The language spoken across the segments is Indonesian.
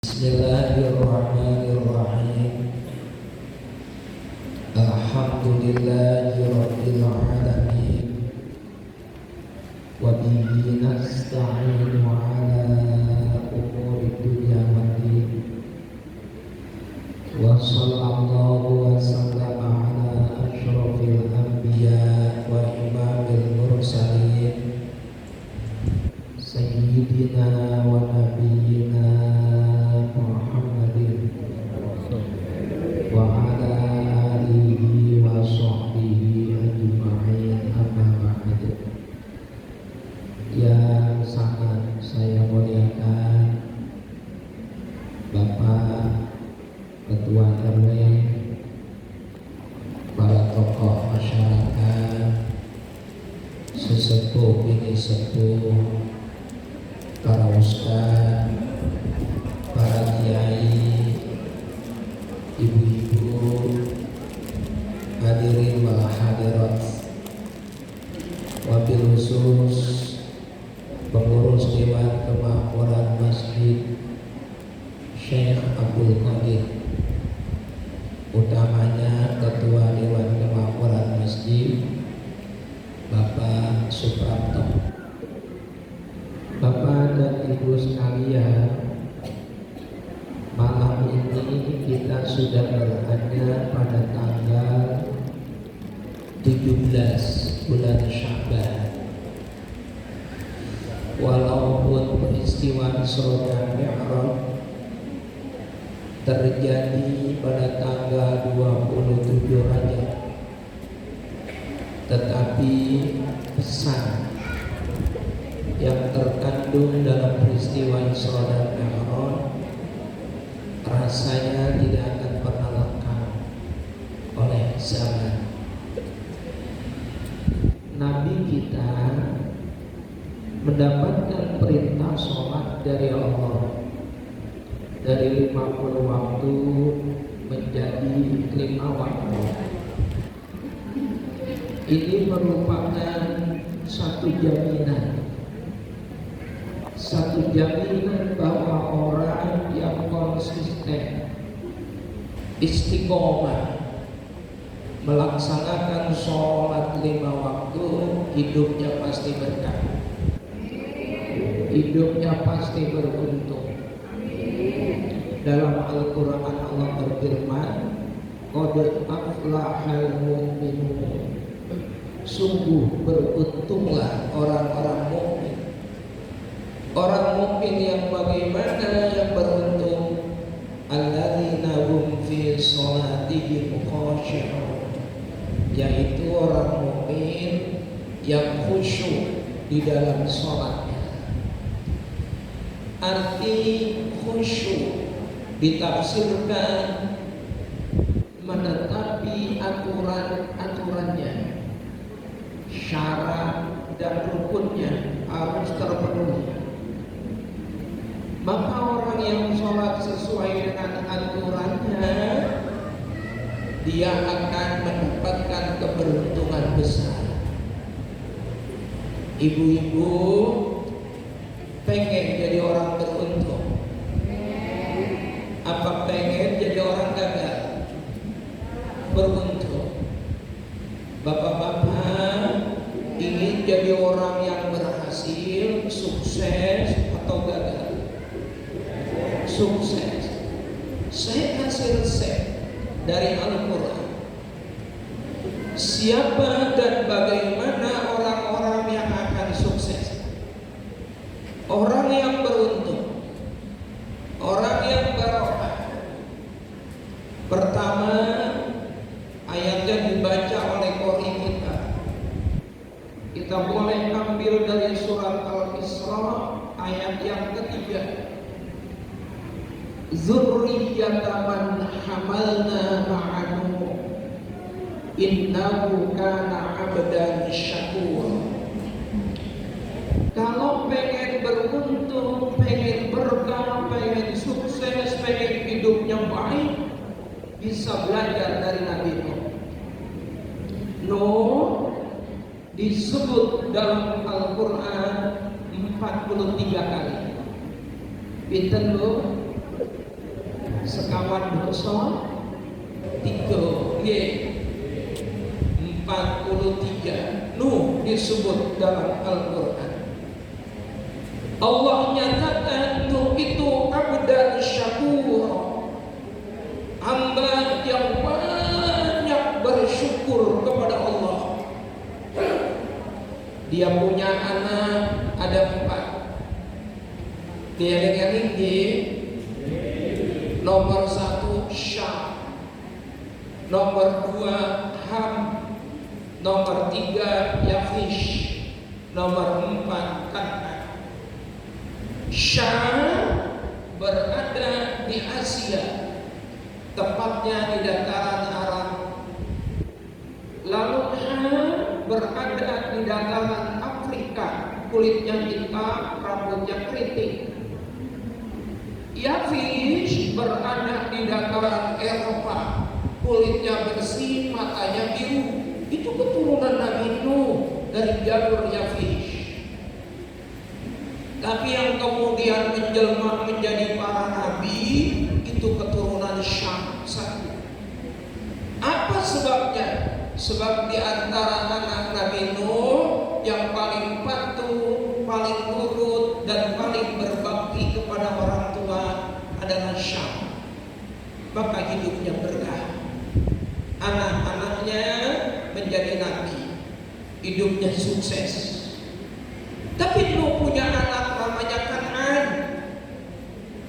Bismillahirrahmanirrahim. Alhamdulillahirabbil alamin. Wa bihi nasta'inu 'ala umuri dunya waddin. Wa sallallahu wa sallama 'ala asyrafil anbiya wa imamil mursalin sayyidina wa nabiyyina Muhammadin wa ala alihi wa sahbihi ajma'in, amma ba'd. Yang sangat saya muliakan Bapak Ketua RW, para tokoh masyarakat, sesepuh bini sepuh, para ustaz, para kiai, ibu-ibu, hadirin wal hadirat, wabil khusus pengurus Dewan Kemakmuran Masjid Syekh Abdul Qadir, utamanya Ketua Dewan Kemakmuran Masjid Bapak Suprapto. Bapak dan Ibu sekalian, malam ini kita sudah berada pada tanggal 17 bulan Sya'ban. Walaupun peristiwa Isra dan Mi'raj terjadi pada tanggal 27 Rajab, tetapi pesan yang terkandung dalam peristiwa Isra dan Mi'raj rasanya tidak akan pernah lengkap oleh zaman. Nabi kita mendapatkan perintah sholat dari Allah dari 50 waktu menjadi 5 waktu. Ini merupakan satu jaminan bahwa orang yang konsisten, istiqomah melaksanakan sholat 5 waktu, hidupnya pasti berkah, hidupnya pasti beruntung. Dalam Al-Quran Allah berfirman, qad aflahal mu'minun, sungguh beruntunglah orang-orang mukmin. Orang mukmin yang bagaimana yang beruntung? Alladzina hum fi sholatihim khashi'un, yaitu orang mukmin yang khusyuk di dalam sholatnya. Arti khusyuk ditafsirkan menetapi aturan-aturannya, syarat dan rukunnya harus terpenuhi. Maka orang yang sholat sesuai dengan aturannya, dia akan mendapatkan keberuntungan besar. Ibu-ibu pengen jadi orang beruntung? Apa pengen jadi orang gagal? Beruntung. Bapak-bapak ingin jadi orang yang berhasil, sukses atau gagal? Sukses. Saya kasih resep dari Al-Quran. Siapa dan bagaimana orang-orang yang akan sukses? Orang yang beruntung, orang yang barokah. Pertama, ayatnya dibaca oleh qori kita. Kita boleh ambil dari surat Al-Isra ayat yang ketiga. Zurriyatan man hamalna ma'anu innahu kana 'abdan syakur. Kalau pengen beruntung, pengen berkah, pengen sukses, pengen hidupnya baik, bisa belajar dari Nabi Nuh. Nuh disebut dalam Al-Quran 43 kali. Pinten Nuh? 43 Nuh disebut dalam Al-Quran. Allah nyatakan Nuh itu abdan syakur, hamba yang banyak bersyukur kepada Allah. Dia punya anak ada 4. Dia dengan ini nomor 1 Syam, nomor 2 Ham, nomor 3 Yafish, nomor 4 Kan'an. Syam berada di Asia, tepatnya di dataran Arab. Lalu Ham berada di dataran Afrika, kulitnya hitam, rambutnya keriting. Yafish berada di dataran Eropa, kulitnya bersih, matanya biru. Itu keturunan Nabi Nuh dari jalur Yafish. Tapi yang kemudian menjelma menjadi para nabi itu keturunan Syam 1. Apa sebabnya? Sebab di antara anak Nabi Nuh yang paling patuh, paling nurut dan paling berbakti kepada orang tua adalah Syam. Maka hidupnya berkah. Anak-anaknya menjadi nabi, hidupnya sukses. Tapi Nuh punya anak namanya Kan'an,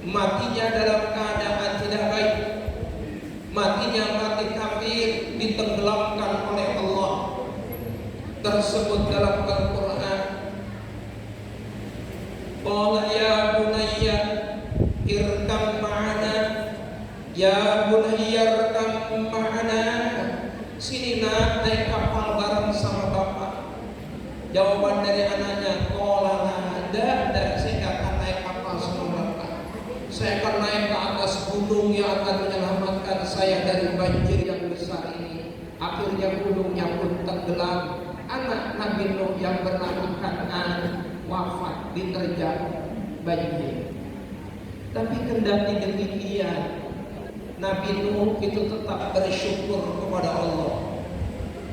matinya dalam keadaan tidak baik, matinya mati kafir, ditenggelamkan oleh Allah. Tersebut dalam Al-Quran. Qala ya bunayya irkam ma'ana, ya bunayya irkam ma'ana. Sini nak, naik kapal bareng sama bapak. Jawaban dari anaknya, qala la, saya tidak akan naik kapal sama bapak. Saya akan naik ke atas gunung yang akan menyelamatkan saya dari banjir yang besar ini. Akhirnya gunungnya pun tenggelam. Anak Nabi Nuh yang bernama Kan'an wafat diterjang banjir. Tapi kendati demikian, Nabi Nuh itu tetap bersyukur kepada Allah.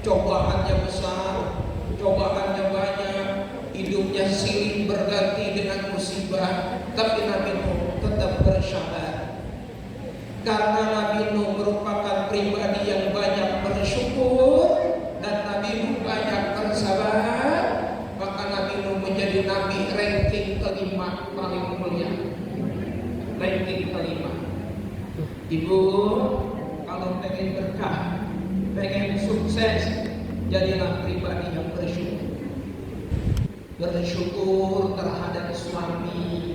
Cobaannya besar, cobaannya banyak, hidupnya silih berganti dengan musibah, tapi Nabi Nuh tetap bersabar. Karena Nabi Nuh merupakan pribadi yang banyak bersyukur dan Nabi Nuh banyak bersabar, maka Nabi Nuh menjadi nabi ranking kelima paling mulia. Ranking kelima. Ibu, kalau pengen berkah, pengen sukses, jadilah pribadi yang bersyukur. Bersyukur terhadap suami,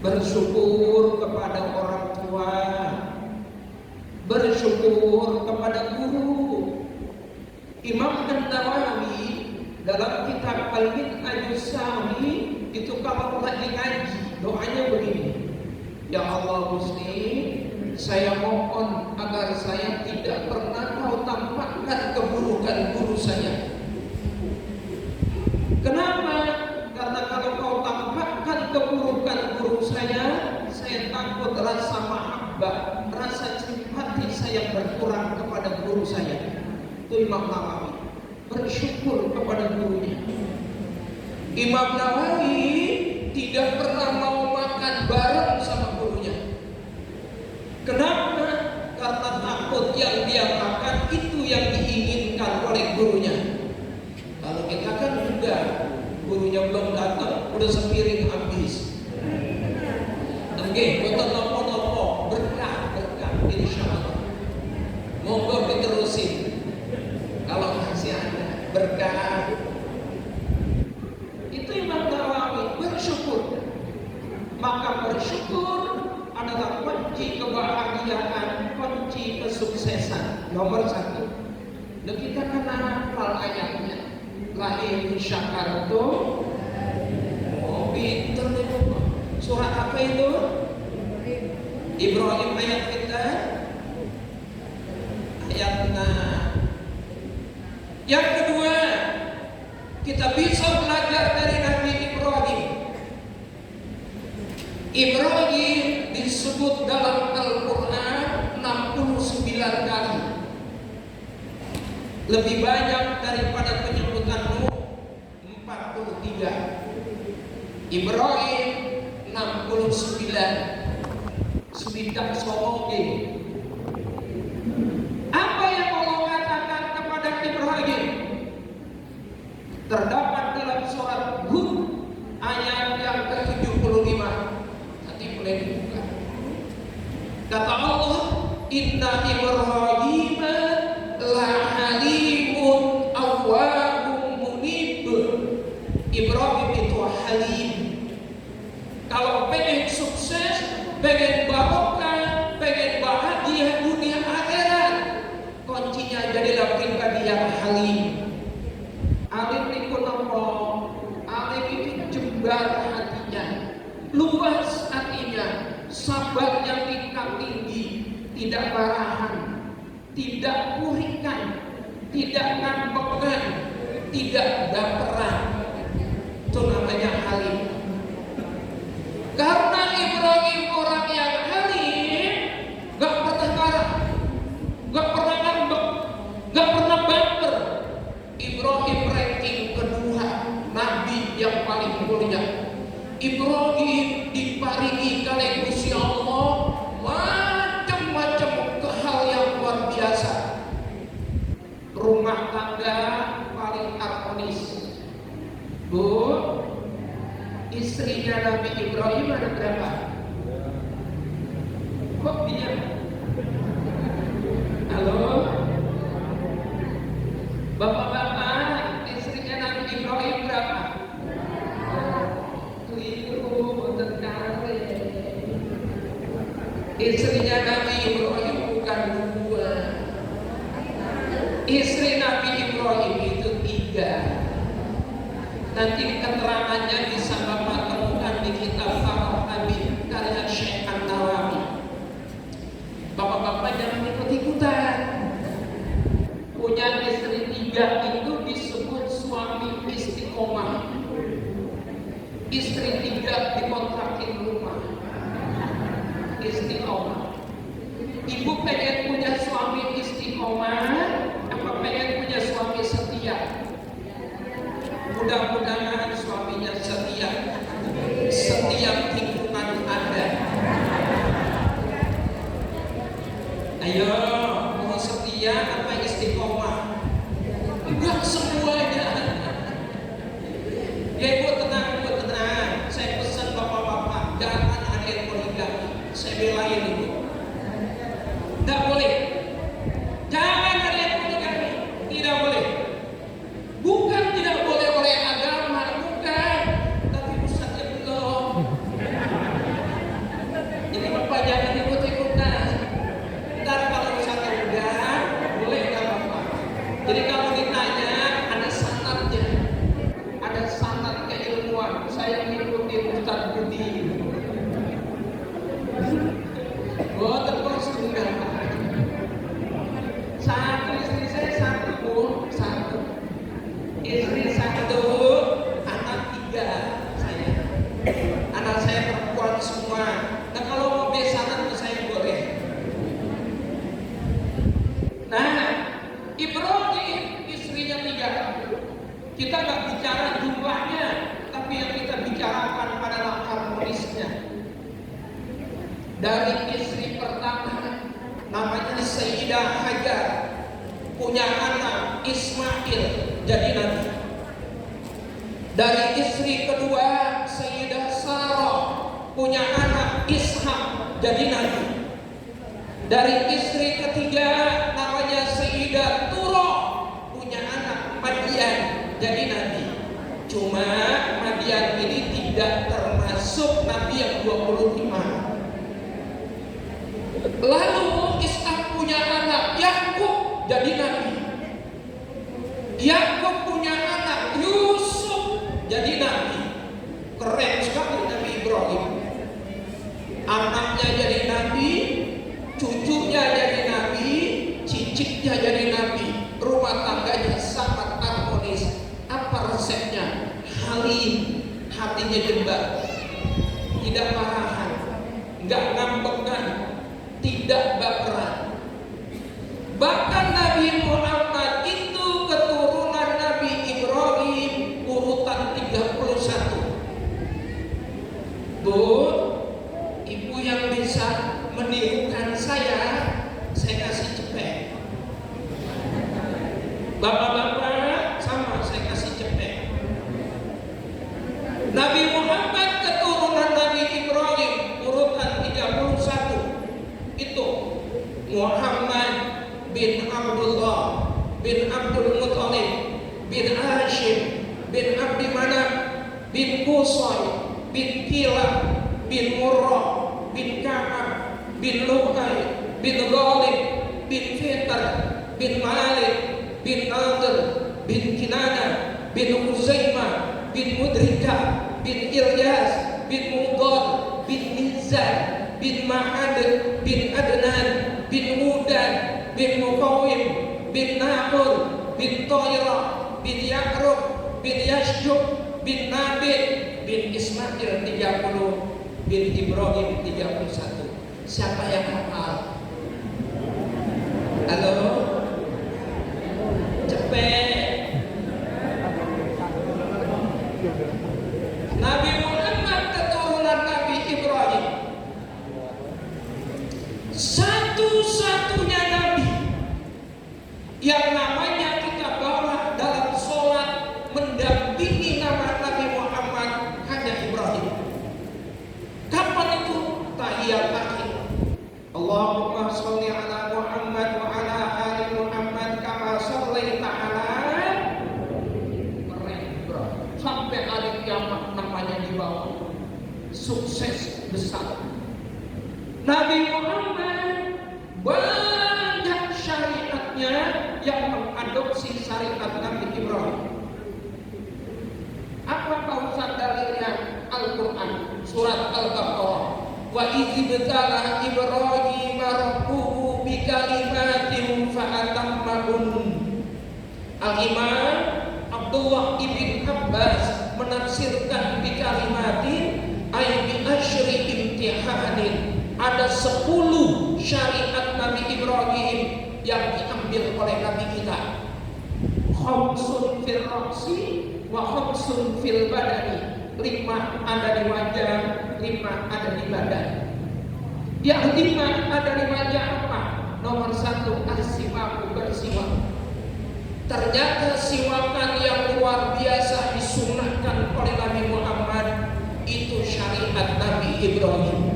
bersyukur kepada orang tua, bersyukur kepada guru. Imam An-Nawawi dalam kitab Al-Minhajus Sami itu kalau lagi ngaji, doanya begini. Ya Allah Gusti, saya mohon agar saya tidak pernah kau tampakkan keburukan guru saya. Kenapa? Karena kalau kau tampakkan keburukan guru saya takut rasa mahabbah, rasa simpati saya berkurang kepada guru saya. Itu Imam Nawawi, bersyukur kepada gurunya. Imam Nawawi tidak pernah mau makan bareng sama gurunya. Kenapa? Karena takut yang dia makan itu yang diinginkan oleh gurunya. Kalau kita kan juga, gurunya belum datang, udah sepiring habis. Oke, buat nopo-nopo, berkah, insya Allah. Monggo diterusin. Kalau masih ada berkah. Itu Imam Nawawi, bersyukur. Maka bersyukur adalah kunci kebahagiaan, kunci kesuksesan. Nomor 1. Dan kita kena hafal ayatnya. Lahir syakartu. Oh, pinter nih Bapak. Surat apa itu? Ibrahim ayat kita. Ayat 6. Yang kedua, kita bisa belajar dari Nabi Ibrahim. Ibrahim disebut dalam Al-Quran lebih banyak daripada penyebutan Nuh 43, Ibrahim 69, Swidak Somoge. Apa yang Allah katakan kepada Ibrahim terdapat dalam surat Hud ayat yang ke-75. Nanti boleh dibuka. Kata Allah, Inna Ibrahim la halimun awwahum munib. Ibrahim itu halim. Kalau pengen sukses, pengen barokah, pengen bahagia dunia akhirat, kuncinya jadilah pribadi yang halim. Alim itu nopo, alim itu jembar hatinya, luas hatinya, sabar yang tingkat tinggi, tidak marahan, tidak purikan, tidak ngambekan, tidak baperan. Itu namanya halim. Karena Ibrahim orang yang halim, gak pernah marah, gak pernah ngambek, gak pernah baper. Ibrahim ranking kedua, Nabi yang paling mulia. Ibrahim diparingi oleh Gusti Allah macam-macam hal yang luar biasa. Rumah tangga paling harmonis. Bu, istrinya Nabi Ibrahim ada berapa? Kok diam? Halo? Bapak-bapak, istrinya Nabi Ibrahim berapa? Keliru, terkare. Istrinya Nabi Ibrahim bukan dua. Istri Nabi Ibrahim itu 3. Nanti keterangannya bisa Bapak temukan di kitab Farah Nabi karya Syekh An-Nawawi. Bapak-bapak jangan ikut-ikutan. Punya istri 3 itu disebut suami istiqomah. Istri 3 dikontrakin rumah. Istiqomah. Ibu pengen punya suami istiqomah, apa pengen punya suami setia? Mudah-mudahan suaminya setia setiap lingkungan Anda. Ayo, mau setia apa istiqomah? Enggak semuanya. Ya ibu tenang, ibu tenang. Saya pesan bapak-bapak, jangan ada yang poligami. Saya belain ibu. Enggak boleh. Jangan ada yang poligami. Tidak boleh. Bukan tidak boleh oleh agama, bukan, tapi pusatnya belum. Jadi bapak jangan ikut-ikutan. Ntar kalau pusatnya udah, boleh nggak bapak? Jadi kalau ditanya ada sanatnya, ada sanat keilmuan. Saya mengikuti Ustaz Budi. Oh terus enggak. Satu istri saya satu pun satu. Istri 1, anak 3 saya. Anak saya perempuan semua. Nah kalau mau besanan saya boleh. Nah, Ibrahim istrinya 3. Kita nggak bicara jumlahnya, tapi yang kita bicarakan adalah harmonisnya. Dari istri pertama, namanya Sayyidah Hajar, punya anak Ismail jadi nabi. Dari istri kedua Sayyidah Sarah punya anak Ishak jadi nabi. Dari istri ketiga namanya Sayyidah Turah punya anak Madian jadi nabi. Cuma Madian ini tidak termasuk nabi yang 25. Lalu Ishak punya anak Yakub jadi nabi. Yakub punya anak Yusuf jadi nabi. Keren sekali Nabi Ibrahim. Anaknya jadi nabi, cucunya jadi nabi, cicitnya jadi nabi. Rumah tangganya sangat harmonis. Apa resepnya? Halim, hatinya jembar, tidak marahan, nggak ngambekan, tidak baperan. Bahkan Nabi Muhammad itu Ibu yang bisa menirukan saya kasih cepet. Bapak-bapak sama, saya kasih cepet. Nabi Muhammad keturunan Nabi Ibrahim urutan 31. Itu Muhammad bin Abdullah bin Abdul Muttalib bin Hashim bin Abdi Manaf bin Qusay bin Kilab bin Murrah bin Ka'ab bin Lu'ay bin Ghalib bin Fitr bin Malik bin Adr bin Kinana bin Huzaimah bin Mudrika bin Ilyas bin Mudar bin Nizar bin Ma'ad bin Adnan bin Mudan bin Muqawim bin Nahur bin Toira bin Ya'rub bin Yashjub bin Nabi bin Ismail 30 bin Ibrahim 31. Siapa yang hafal? Halo? Cepet. Nabi Muhammad keturunan Nabi Ibrahim, satu-satunya Nabi yang namanya kita bawa dalam sholat mendampingi nama Nabi Muhammad hanya Ibrahim. Kapan itu? Tahiyat akhir. Allahumma sholli ala Muhammad wa ala ali Muhammad kama shallaita ala Ibrahim. Sampai hari kiamat namanya dibawa. Sukses besar. Nabi Muhammad banyak syariatnya yang mengadopsi syariat Nabi Ibrahim. Apa Pak Ustaz dalilnya? Al-Quran surat Al-Baqarah. Wa idzibtala Ibrahim rabbuhu bikalimatin fa'atammahun. Al-Imam Abdullah ibn Abbas menafsirkan bikalimatin ay bi asyri imtihanin. Ada 10 syariat Nabi Ibrahim yang diambil oleh Nabi kita. Khamsun fil ra'si wa khamsun fil badani. 5 ada di wajah, 5 ada di badan. Yang 5 ada di wajah apa? Nomor 1 as-siwaku, bersiwak. Ternyata siwakan yang luar biasa disunahkan oleh Nabi Muhammad itu syariat Nabi Ibrahim.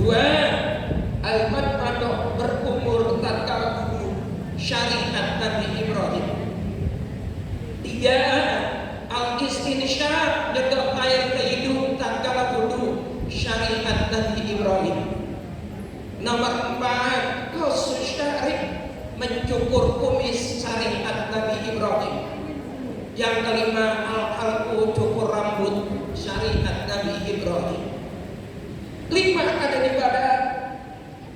2 al-madmadah, berkumur tatkala wudu, syariat Nabi Ibrahim. 3 al-istinsyaq, nyedot air ke hidung tatkala wudu, syariat Nabi Ibrahim. Nomor 4 qasus syarif, mencukur kumis, syariat Nabi Ibrahim. Yang kelima al-halqu, cukur rambut, syariat Nabi Ibrahim. 5 ada di badan.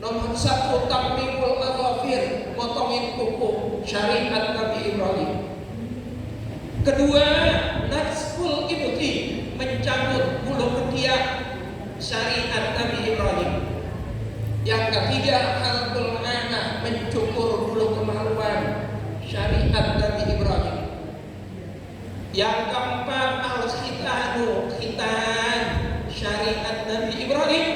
Nomor 1 taqlimul adhafir, motongin kuku, syariat Nabi Ibrahim. Kedua nasful ibti, mencabut bulu ketiak, syariat Nabi Ibrahim. Yang ketiga halqul anah, mencukur bulu kemaluan, syariat Nabi Ibrahim. Yang keempat al-khitanu, khitan, syariat Nabi Ibrahim.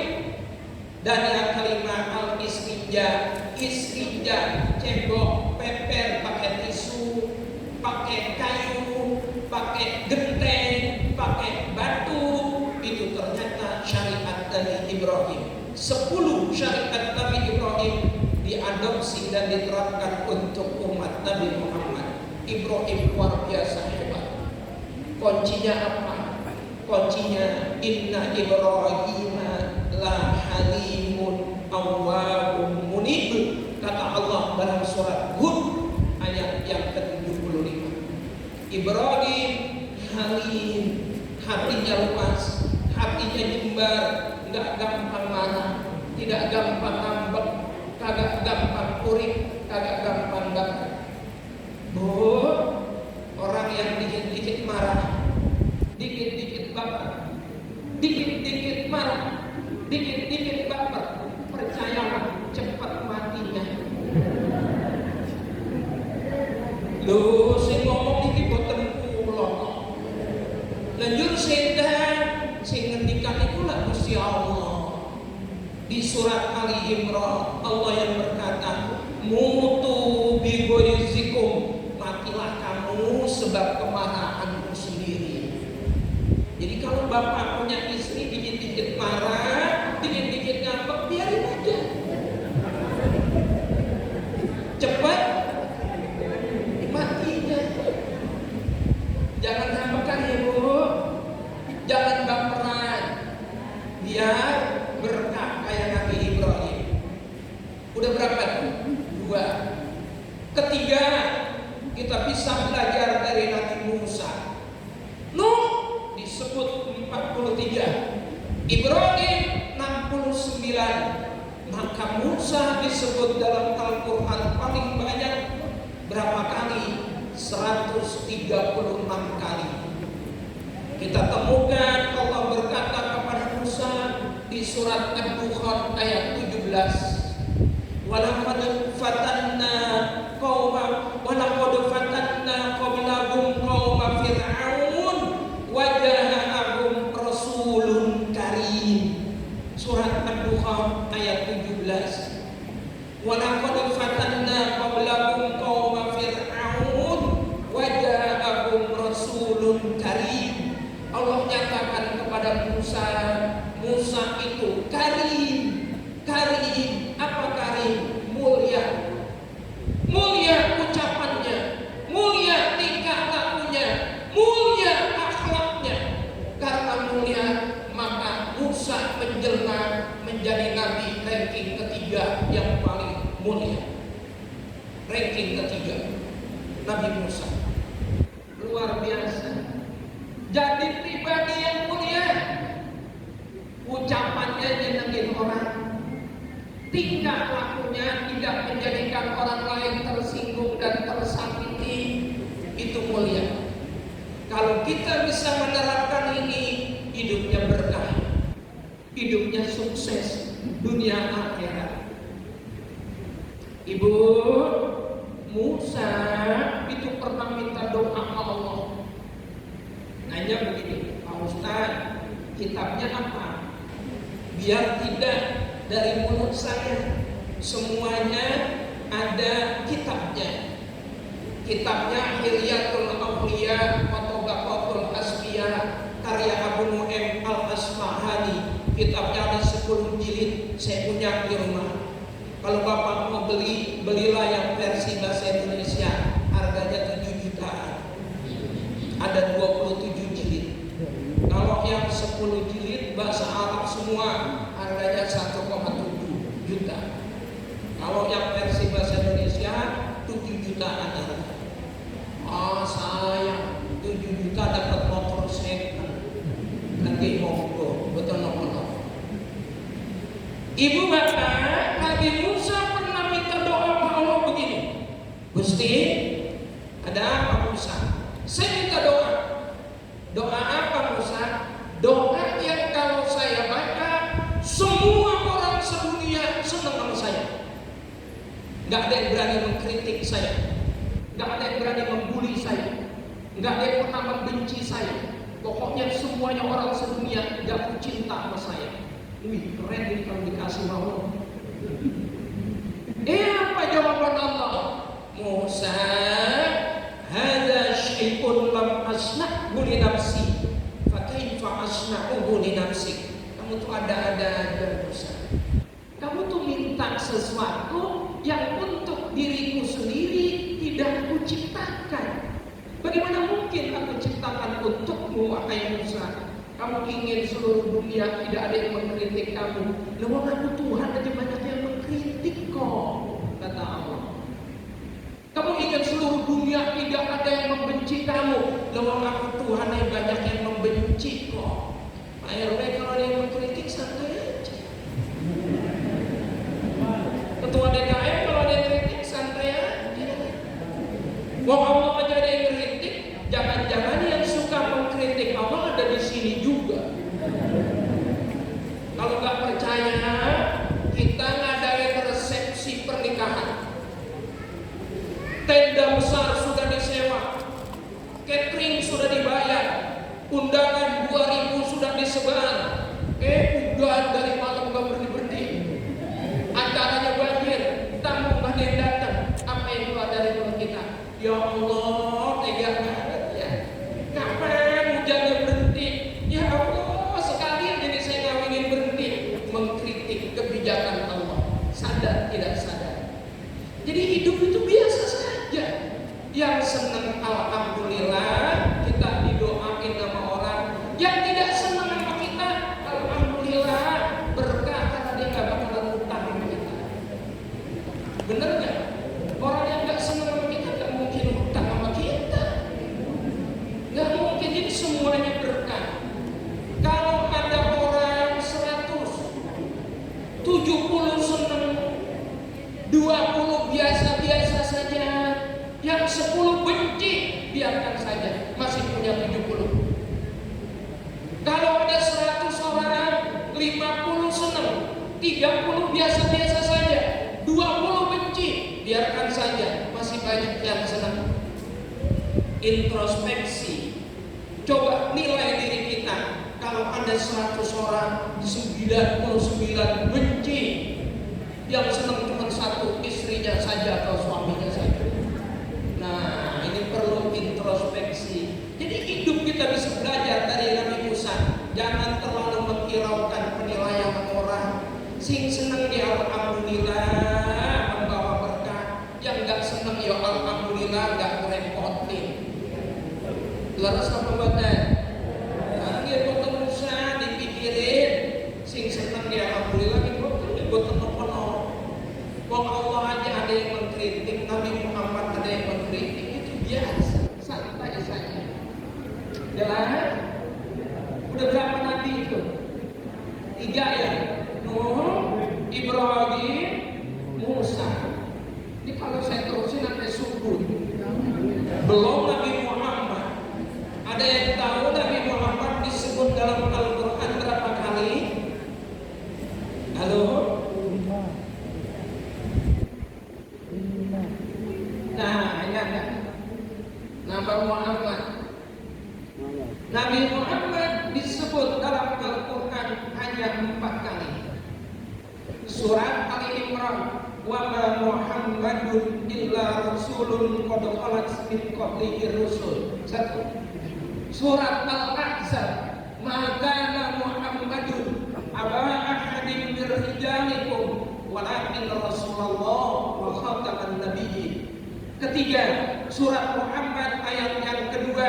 Dan yang kelima al-istinja, istinja, cebok, peper, pakai tisu, pakai kayu, pakai genteng, pakai batu, itu ternyata syariat Nabi Ibrahim. 10 syariat Nabi Ibrahim diadopsi dan diterapkan untuk umat Nabi Muhammad. Ibrahim luar biasa hebat. Kuncinya apa? Kuncinya inna Ibrahim la halimun awwabun munib, kata Allah dalam surat Hud ayat yang ke-75. Ibrahim halim, hatinya luas, hatinya jembar, enggak gampang marah, tidak gampang ngambek, kagak gampang kurik, kagak gampang bakar. Orang yang dikit-dikit marah, dikit-dikit baper, dikit-dikit marah, dikit-dikit baper, percayalah cepat matinya. Lho, sing ngomong iki boten kula. Lanjut sedan sing ngendikan iku lah Gusti Allah. Di surat Ali Imran Allah yang berkata, mutu bi ghaizikum, matilah kamu sebab kemarahanmu sendiri. Jadi kalau bapak punya istri dikit-dikit marah, dikit-dikit ngambek, biarin aja. Cepat matinya. Jangan ngambekan ibu, jangan baperan. Biar berkah kayak Nabi Ibrahim. Udah berapa? 2. Ketiga, kita bisa belajar dari Nabi Musa. Nuh disebut 43, Ibrahim 69, maka Musa disebut dalam Al-Quran paling banyak berapa kali? 136 kali. Kita temukan Allah berkata kepada Musa di surat Ad-Dukhan ayat 17, walaqad fatanna qablahum qauma fir'aun wa ja'ahum rasulun karim. Surat Ad-Dukhan ayat 17, walaqad fatanna qablahum qauma fir'aun wa ja'ahum rasulun karim. Allah nyatakan kepada Musa, Musa itu karim. Karim, apa karim? Mulia. Mulia ucapannya, mulia tingkah lakunya, mulia akhlaknya. Karena mulia, maka Musa menjelma menjadi nabi ranking ketiga yang paling mulia. Ranking ketiga, Nabi Musa. Luar biasa. Jadi pribadi yang mulia, ucapannya nyenengin orang, tingkah lakunya tidak menjadikan orang lain tersinggung dan tersakiti, itu mulia. Kalau kita bisa menerapkan ini, hidupnya berkah, hidupnya sukses dunia akhirat. Ibu, Musa itu pernah minta doa ke Allah. Nanya begini, Pak Ustaz, kitabnya apa? Biar tidak dari mulut saya, semuanya ada kitabnya. Kitabnya Hilyatul Awliya wa Tabaqatul Asfiya karya Abu Nu'aim Al-Asfahani. Kitabnya ada 10 jilid, saya punya di rumah. Kalau Bapak mau beli, belilah yang versi bahasa Indonesia, harganya 7 jutaan. Ada 27 jilid. Kalau yang 10 jilid bahasa Arab semua, harganya 1,7 juta. Kalau yang versi bahasa Indonesia 7 jutaan harga. Sayang 7 juta dapat motor second. Nanti monggo, betul nomor. Ibu bapak, Nabi Musa pernah minta doa ke Allah begini. Gusti, ada apa Musa? Saya minta doa. Doa apa Musa? Doa yang kalau saya baca, semua orang sedunia senang sama saya. Gak ada yang berani mengkritik saya, gak ada yang berani membuli saya, gak ada yang pernah membenci saya. Pokoknya semuanya orang sedunia jatuh cinta sama saya. Wih, keren ini kalau dikasih Allah. Apa jawaban Allah? Musa, hadza syai'un lam asna'hu li nafsi, fa kaifa asna'uhu li nafsi. Kamu tuh ada-ada aja Musa. Kamu tuh minta sesuatu yang untuk diriku sendiri tidak kuciptakan. Bagaimana mungkin aku ciptakan untukmu, wahai Musa? Kamu ingin seluruh dunia tidak ada yang mengkritik kamu. Lalu aku Tuhan aja banyak yang mengkritik kok, kata Allah. Kamu ingin seluruh dunia tidak ada yang membenci kamu. Lalu aku Tuhan yang banyak yang membenci kok. Pak RW kalau ada yang mengkritik santai aja. Ketua DKM kalau ada yang kritik santai aja. Wong Allah aja ada yang kritik, jangan-jangan yang suka mengkritik Allah ada di sini juga. Kalau nggak percaya, kita ngadain resepsi pernikahan. Tenda besar sudah disewa, catering sudah dibayar, undangan 2000 sudah disebar. Udah dari malam nggak berhenti-berhenti. sadar tidak sadar. Jadi hidup itu biasa saja. Yang senang alhamdulillah, kita didoain sama orang. Yang tidak senang sama kita, alhamdulillah berkah karena dia nggak bakalan utang sama kita. Bener nggak? Orang yang nggak senang sama kita nggak mungkin utang sama kita. Nggak mungkin. Jadi semuanya berkah. Kalau ada orang 100, 70 senang, 20 biasa-biasa saja, yang 10 benci, biarkan saja, masih punya 70. Kalau ada 100 orang, 50 senang, 30 biasa-biasa saja, 20 benci, biarkan saja, masih banyak yang senang. Introspeksi, coba nilai diri kita. Kalau ada 100 orang, 99 benci, yang senang cuma satu, istrinya saja atau suaminya saja. Nah, ini perlu introspeksi. Jadi hidup kita bisa belajar dari Nabi Musa. Jangan terlalu menghiraukan penilaian orang. Sing senang ya alhamdulillah membawa berkah. Yang nggak senang ya alhamdulillah nggak merepotin. Laras apa badan? Nanti Nabi Musa dipikirin. Sing senang ya alhamdulillah ikut penuh. Wong Allah aja ada yang mengkritik, Nabi Muhammad ada yang mengkritik, itu biasa, santai saja. Jelas? Udah berapa nabi itu? 3 ya? Nuh, Ibrahim, Musa. Ini kalau saya terusin sampai subuh. Belum Nabi Muhammad. Ada yang tahu Nabi Muhammad disebut dalam Al-Quran berapa kali? Halo? Nah, ingat. Nabi Muhammad. Nabi Muhammad disebut dalam Al-Quran hanya 4 kali. Surat Ali Imran, wa ma Muhammadun illa rasulun qad khalat min qablihi rusul. 1. Surat Al-Ahzab, ma kana Muhammadun aba ahadin min rijalikum walakin Rasulullah wa khataman nabiyyin. 3. Surat Muhammad ayat yang kedua,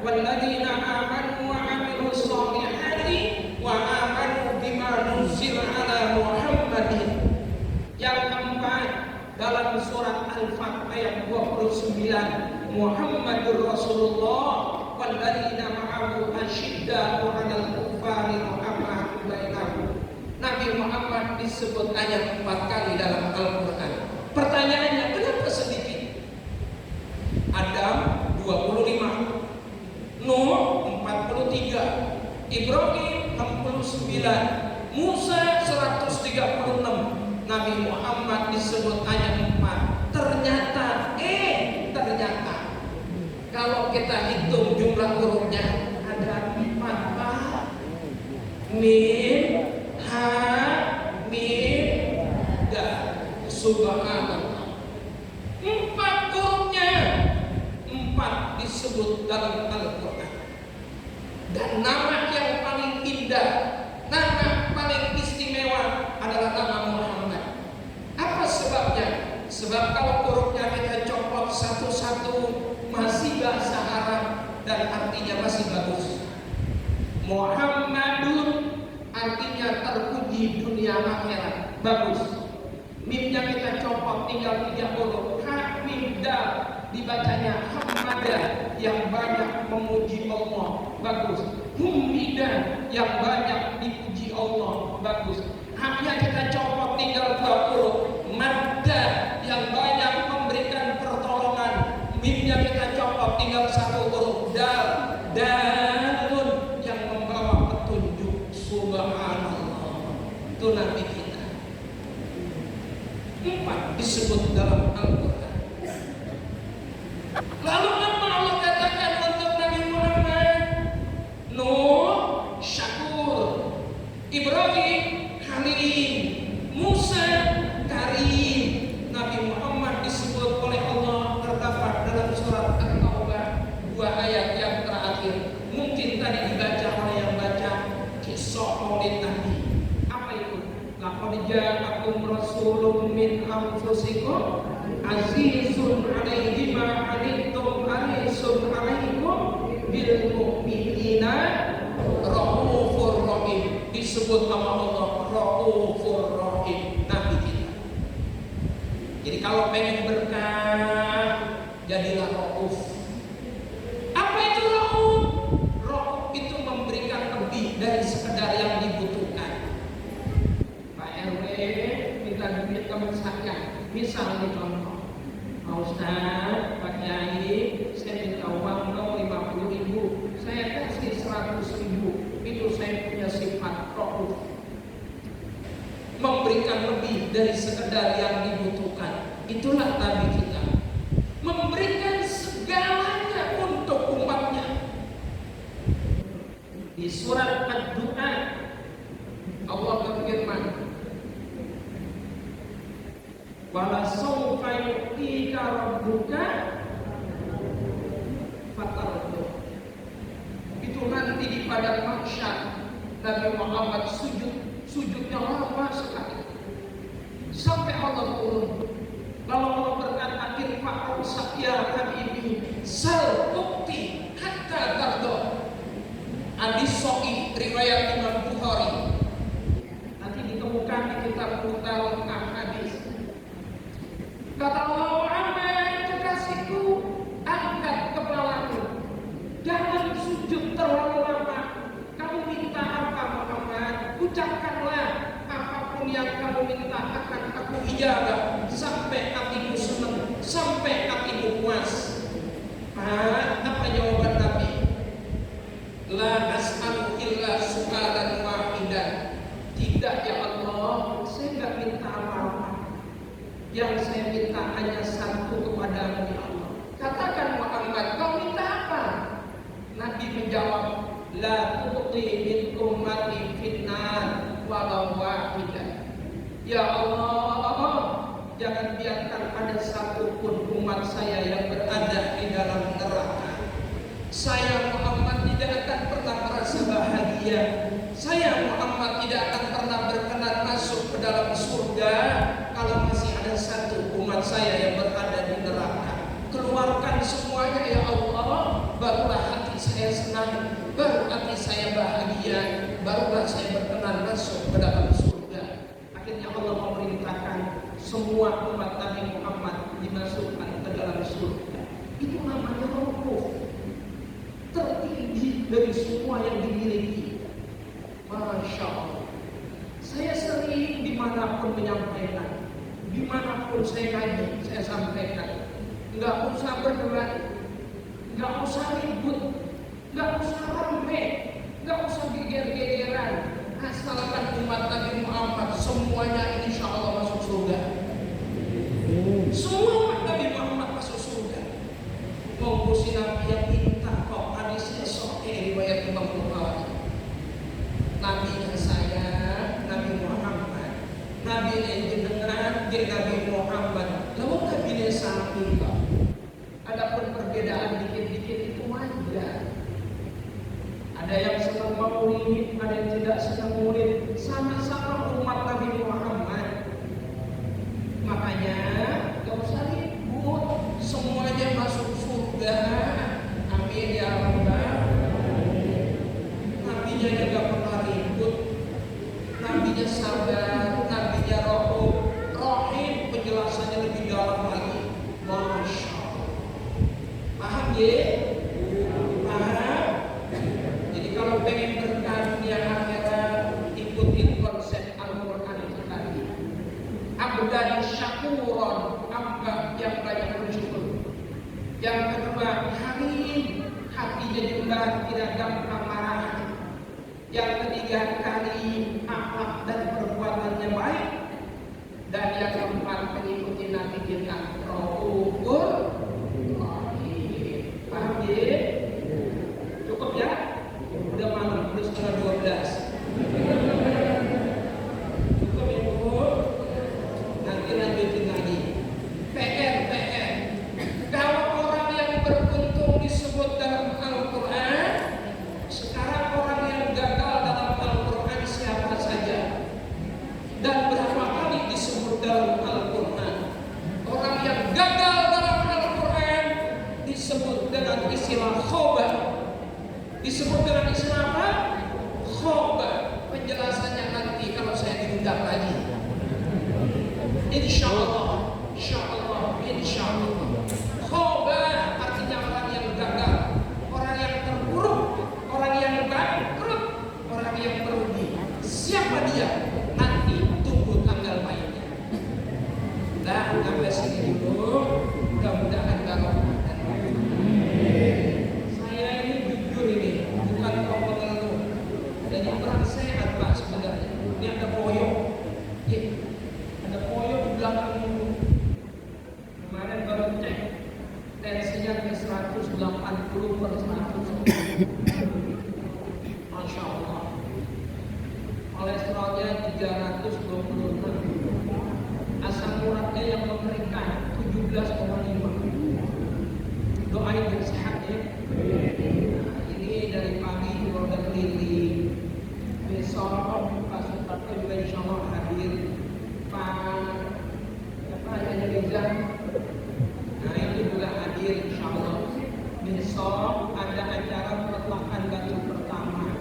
walladzina amanu wa amilus solihati wa amanu bima nuzila ala Muhammadin. Yang keempat dalam surat Al-Fatih ayat 29, Muhammadur Rasulullah walladzina ma'ahu asyidda'u 'alal kuffari rahamatu bainahum. Nabi Muhammad disebut hanya 4 kali dalam Al-Quran. Pertanyaannya, kenapa sedikit? Adam 25, Nuh 43, Ibrahim 69, Musa 136, Nabi Muhammad disebut hanya 4. Ternyata kalau kita hitung jumlah hurufnya ada 4 Pak. Mim, Ha, Mim, Da. Subhanallah. 4 hurufnya, 4 disebut dalam Al-Quran. Dan nama yang paling indah, nama paling istimewa adalah nama Muhammad. Apa sebabnya? Sebab kalau hurufnya kita copot satu-satu masih bahasa Arab dan artinya masih bagus. Muhammadun artinya terpuji dunia akhirat, bagus. Mimnya kita copot tinggal 3 huruf. Ha, mim, dal dibacanya Hamadah yang banyak memuji Allah, bagus. Humidah yang banyak dipuji Allah, bagus. Haknya kita copot tinggal 2 huruf. Madda yang banyak memberikan pertolongan, mimnya kita copot tinggal 1 huruf. Dal, dalun yang membawa petunjuk. Subhanallah. Itu Nabi kita. 4 disebut dalam Al-Quran. Lalu apa Allah katakan untuk Nabi Muhammad? Nuh, Syakur, Ibrahim, Halim, Musa, Karim. Nabi Muhammad disebut oleh Allah terdapat dalam surat At-Taubah 2 ayat yang terakhir. Mungkin tadi dibaca oleh yang baca kisah Maulid Nabi. Apa itu? Laqad laqad ja'akum rasulun min anfusikum azizun 'alaihi ma 'anittum harisun 'alaikum bil mu'minina raufur rahim. Disebut sama Allah raufur rahim, Nabi kita. Jadi kalau pengen berkah, jadilah rauf. Apa itu rauf? Rauf itu memberikan lebih dari sekedar yang dibutuhkan. Pak RW minta duit teman saya, misalnya contoh, Pak Ustaz, Pak Kiai, saya minta uang dong 50.000, saya kasih 100.000, itu saya punya sifat rauf, memberikan lebih dari sekedar yang dibutuhkan. Itulah Nabi kita, memberikan segalanya untuk umatnya. Di surat Ad-Du'a Allah berfirman, wala sawfa yu'tika rabbuka fatardu. Itu nanti di padang mahsyar Nabi Muhammad sujudnya lama sekali sampai Allah turun. Lalu Allah berkata, irfa'u ya habibi sal ukti hatta tardo. Hadis sahih riwayat Imam Bukhari. Nanti ditemukan di kitab Mutal Hadis. Kata Allah, Muhammad kekasihku, angkat kepalamu, jangan sujud terlalu lama. Kamu minta apa Muhammad? Ucapkanlah apapun yang kamu minta akan aku ijabah sampai hatimu senang, sampai hatimu puas. Apa jawaban Nabi? La as'alu illa su'alan wahidan. Tidak ya Allah, saya nggak minta apa-apa. Yang saya minta hanya satu kepadamu ya Allah. Katakan Muhammad, kau minta apa? Nabi menjawab, la tu'ti min ummati finnar walau wahidan. Ya Allah, jangan biarkan ada satupun umat saya yang berada di dalam neraka. Saya Muhammad tidak akan pernah merasa bahagia. Saya Muhammad tidak akan pernah berkenan masuk ke dalam surga kalau masih ada satu umat saya yang berada di neraka. Keluarkan semuanya ya Allah, barulah hati saya senang, baru hati saya bahagia, barulah saya berkenan masuk ke dalam surga. Akhirnya Allah memerintahkan semua umat Nabi Muhammad dimasukkan ke dalam surga. Itu namanya rauf, tertinggi dari semua yang dimiliki. Masya Allah. Saya sering dimanapun menyampaikan, dimanapun saya ngaji, saya sampaikan, nggak usah berdebat, nggak usah ribut, nggak usah rame, nggak usah geger-gegeran. Asalkan umat Nabi Muhammad semuanya insya Allah masuk surga. Semua umat Nabi Muhammad masuk surga. Mau si Nabi yang minta kok hadisnya sahih riwayat Imam Bukhari. Nabi saya, Nabi Muhammad, Nabi yang jenengan, dia Nabi Muhammad. Lalu Nabi sami kok. Adapun perbedaan dikit-dikit itu wajar. Ada yang senang maulid, ada yang tidak senang maulid. Sama-sama umat Nabi Muhammad. Makanya gak usah ribut, semuanya masuk surga. Amin ya Rabbal. Nabinya juga pernah ribut, nabinya sabar, nabinya rauf rahim. Penjelasannya lebih dalam lagi. Masya Allah. Paham ya? Paham? Jadi kalau pengen berkah dunia akhirat, ikutin konsep Al-Quran itu tadi. Abdan syakuron, hamba yang banyak bersyukur. Yang kedua, halim, hatinya juga tidak gampang marah. Yang ketiga, karim, akhlak dan perbuatannya baik. Dan yang keempat, mengikuti Nabi kita, raufur rahim. Paham ya? Cukup ya? Udah malam, udah setengah 12. Cukup ya Bu? Nanti lanjutin lagi. PR. Kalau orang yang beruntung disebut dalam Al-Quran, sekarang orang yang gagal dalam Al-Quran siapa saja? Disebut dengan istilah apa? Khobar. Penjelasannya nanti kalau saya diundang lagi. Insya Allah, insya Allah. Khobar artinya orang yang gagal, orang yang terpuruk, orang yang bangkrut, orang yang merugi. Siapa dia? Nanti tunggu tanggal mainnya. Nah, sampai sini dulu. Mudah-mudahan kalau saya ini jujur ini, bukan kau mengeluh. Jadi kurang sehat Pak sebenarnya. Ini ada koyok. Ada koyok di belakang ini. Kemarin baru cek tensinya ke 180/100. Masya Allah. Kolesterolnya 326. Asam uratnya yang mengerikan 17,5. Doain yang sehat ya. Ini dari pagi udah keliling. Besok Pak Suparto juga insya Allah hadir. Pak Riza, nah itu juga hadir insya Allah. Besok ada acara peletakan batu pertama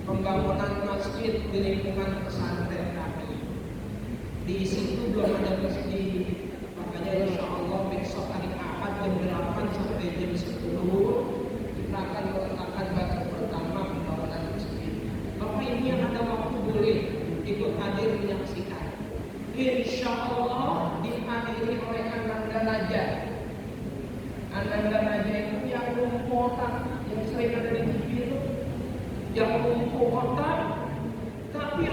pembangunan masjid di lingkungan pesantren kami. Di situ belum ada masjid, makanya insya Allah besok hari Ahad jam 8 sampai jam 10 kita akan meletakkan batu pertama pembangunan masjid. Bapak ini yang ada waktu boleh ikut hadir menyaksikan. Insya Allah dihadiri oleh Ananda Najah. Ananda Najah itu yang lumpuh otak, yang sering ada di TV itu, yang lumpuh otak, tapi